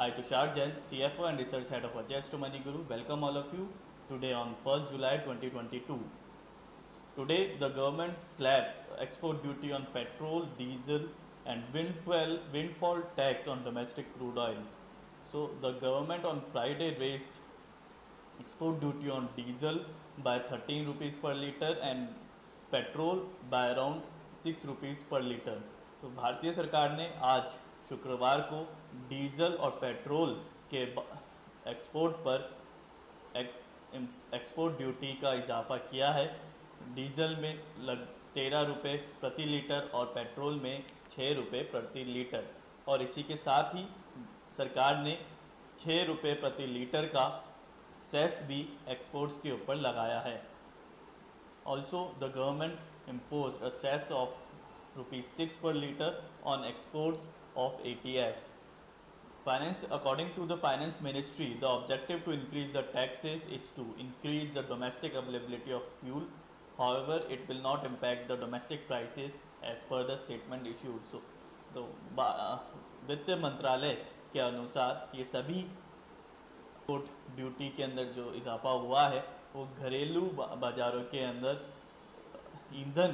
I, Tushar Jain, CFO and Research Head of Adjust to Money Guru, welcome all of you today on 1st July 2022. Today, the government slabs export duty on petrol, diesel, and windfall tax on domestic crude oil. So, the government on Friday raised export duty on diesel by 13 rupees per liter and petrol by around 6 rupees पर litre. तो भारतीय सरकार ने आज शुक्रवार को diesel और petrol के एक्सपोर्ट पर एक्सपोर्ट ड्यूटी का इजाफा किया है। डीजल में 13 रुपये प्रति लीटर और पेट्रोल में 6 रुपये प्रति लीटर, और इसी के साथ ही सरकार ने 6 रुपये प्रति लीटर का सेस भी एक्सपोर्ट्स के ऊपर लगाया है। Also, the government imposed a cess of ₹6 per liter on exports of ATF. According to the Finance Ministry, the objective to increase the taxes is to increase the domestic availability of fuel. However, it will not impact the domestic prices as per the statement issued. So, तो वित्त मंत्रालय के अनुसार ये सभी export duty के अंदर जो इजाफा हुआ है वो घरेलू बाज़ारों के अंदर ईंधन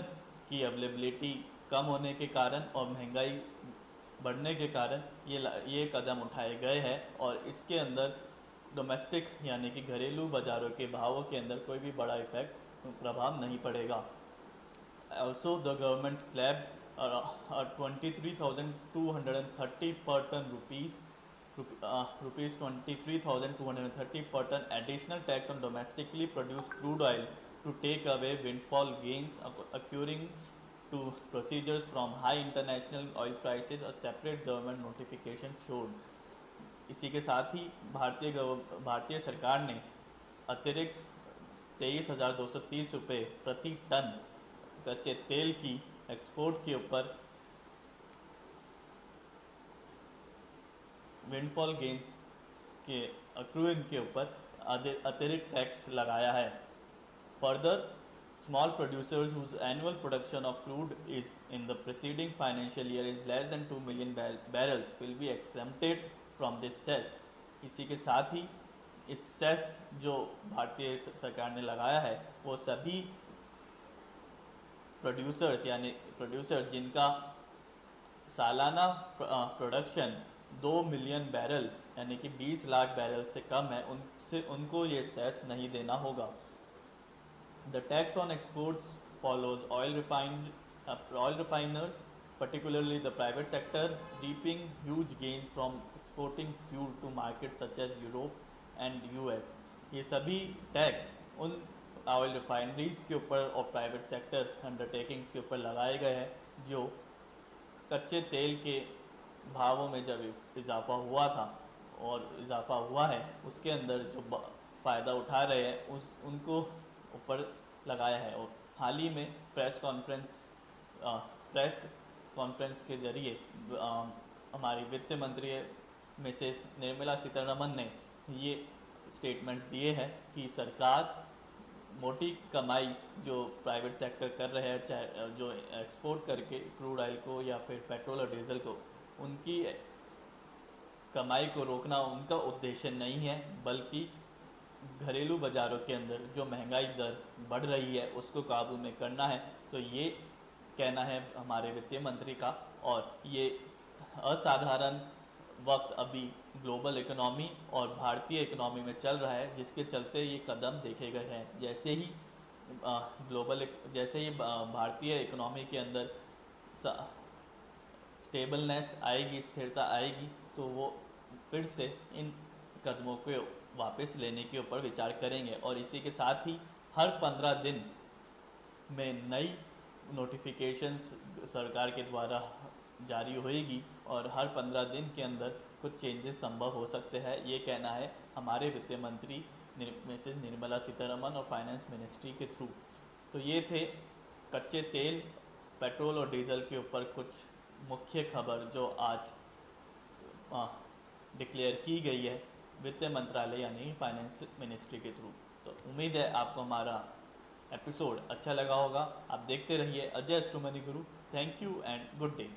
की अवेलेबिलिटी कम होने के कारण और महंगाई बढ़ने के कारण ये कदम उठाए गए हैं, और इसके अंदर डोमेस्टिक यानी कि घरेलू बाज़ारों के भावों के अंदर कोई भी बड़ा प्रभाव नहीं पड़ेगा। Also the government slab 23,230 per ton rupees 23,230 per ton additional tax on domestically produced crude oil to take away windfall gains occurring to procedures from high international oil prices, a separate government notification showed. इसी के साथ ही भारतीय सरकार ने अतिरिक्त 23,230 रुपये प्रति ton कच्चे तेल की एक्सपोर्ट के ऊपर विंडफॉल गेंस के अक्रूइंग के ऊपर अतिरिक्त टैक्स लगाया है। Further, small producers whose annual production of crude is in the preceding financial year is less than 2 million barrels will be exempted from this cess. इसी के साथ ही इस सेस जो भारतीय सरकार ने लगाया है वो सभी प्रोड्यूसर्स यानी प्रोड्यूसर जिनका सालाना प्रोडक्शन 2 मिलियन बैरल यानी कि 20 लाख बैरल से कम है उनको ये सेस नहीं देना होगा। The tax on exports follows oil refiners particularly the private sector reaping huge gains from exporting fuel to markets such as Europe and US। ये सभी टैक्स उन ऑयल रिफाइनरीज के ऊपर और प्राइवेट सेक्टर अंडरटेकिंग्स के ऊपर लगाए गए हैं जो कच्चे तेल के भावों में जब इजाफा हुआ था और इजाफा हुआ है उसके अंदर जो फ़ायदा उठा रहे हैं उनको ऊपर लगाया है। और हाल ही में प्रेस कॉन्फ्रेंस के ज़रिए हमारी वित्त मंत्री मिसेस निर्मला सीतारमण ने ये स्टेटमेंट्स दिए हैं कि सरकार मोटी कमाई जो प्राइवेट सेक्टर कर रहे हैं, चाहे जो एक्सपोर्ट करके क्रूड ऑयल को या फिर पेट्रोल और डीजल को, उनकी कमाई को रोकना उनका उद्देश्य नहीं है, बल्कि घरेलू बाज़ारों के अंदर जो महंगाई दर बढ़ रही है उसको काबू में करना है। तो ये कहना है हमारे वित्त मंत्री का, और ये असाधारण वक्त अभी ग्लोबल इकोनॉमी और भारतीय इकोनॉमी में चल रहा है, जिसके चलते ये कदम देखे गए हैं। जैसे ही भारतीय इकोनॉमी के अंदर स्टेबलनेस आएगी, स्थिरता आएगी, तो वो फिर से इन कदमों को वापस लेने के ऊपर विचार करेंगे। और इसी के साथ ही हर 15 दिन में नई नोटिफिकेशंस सरकार के द्वारा जारी होएगी और हर 15 दिन के अंदर कुछ चेंजेस संभव हो सकते हैं, ये कहना है हमारे वित्त मंत्री मिसेस निर्मला सीतारमण और फाइनेंस मिनिस्ट्री के थ्रू। तो ये थे कच्चे तेल, पेट्रोल और डीजल के ऊपर कुछ मुख्य खबर जो आज डिक्लेयर की गई है वित्त मंत्रालय यानी फाइनेंस मिनिस्ट्री के थ्रू। तो उम्मीद है आपको हमारा एपिसोड अच्छा लगा होगा। आप देखते रहिए Ajay to money Guru. Thank you and good day.